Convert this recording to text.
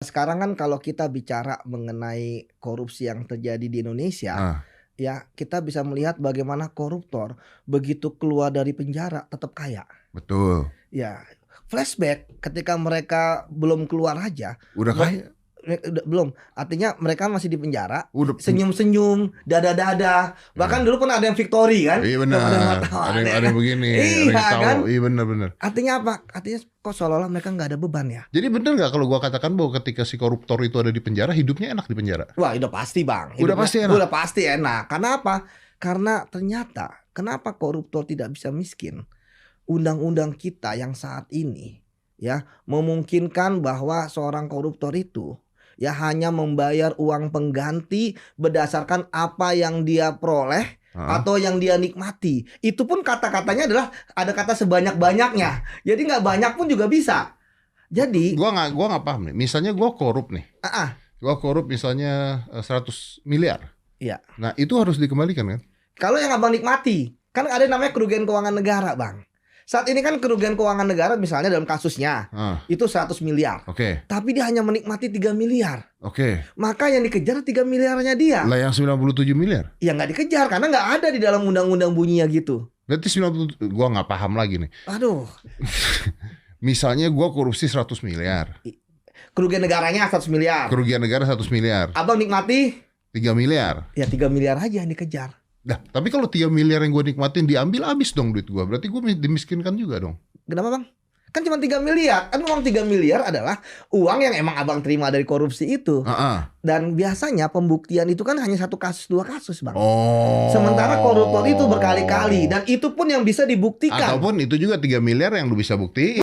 sekarang kan kalau kita bicara mengenai korupsi yang terjadi di Indonesia, Ah, ya kita bisa melihat bagaimana koruptor begitu keluar dari penjara tetap kaya. betul. Ya, flashback ketika mereka belum keluar aja, Udah kaya. belum. Artinya mereka masih di penjara, Udah. senyum-senyum, dada-dada. Bahkan dulu pernah ada yang Victory kan? Iya Yang ada benar. wartawan, Ada ya yang kan? begini, ada Iya yang tahu. kan? Iya benar-benar. Artinya apa? Artinya kok seolah-olah mereka nggak ada beban ya? Jadi benar nggak kalau gua katakan bahwa ketika si koruptor itu ada di penjara, hidupnya enak di penjara? Wah, udah pasti bang. Udah pasti enak. Udah pasti enak. Karena apa? Karena ternyata kenapa koruptor tidak bisa miskin? Undang-undang kita yang saat ini ya memungkinkan bahwa seorang koruptor itu ya hanya membayar uang pengganti berdasarkan apa yang dia peroleh atau yang dia nikmati. Itu pun kata-katanya adalah ada kata sebanyak-banyaknya. Jadi nggak banyak pun juga bisa. Jadi Gua nggak paham nih. Misalnya gua korup nih. Gua korup misalnya 100 miliar. Iya. Nah, itu harus dikembalikan kan? Kalau yang abang nikmati, kan ada namanya kerugian keuangan negara, bang. Saat ini kan kerugian keuangan negara misalnya dalam kasusnya itu 100 miliar. Oke. Tapi dia hanya menikmati 3 miliar. Oke. Maka yang dikejar 3 miliarnya dia. Lah yang 97 miliar. Ya nggak dikejar karena nggak ada di dalam undang-undang bunyinya gitu. Berarti 90, gua nggak paham lagi nih. Aduh. Misalnya gua korupsi 100 miliar. Kerugian negaranya 100 miliar. Kerugian negara 100 miliar. Abang nikmati 3 miliar. ya 3 miliar aja yang dikejar. Nah, tapi kalau 3 miliar yang gue nikmatin diambil habis dong duit gue. Berarti gue dimiskinkan juga dong. Kenapa bang? Kan cuma 3 miliar. Kan uang 3 miliar adalah uang yang emang abang terima dari korupsi itu. Dan biasanya pembuktian itu kan hanya 1 kasus 2 kasus bang. Sementara koruptor itu berkali-kali. Dan itu pun yang bisa dibuktikan. Ataupun itu juga 3 miliar yang lu bisa buktiin.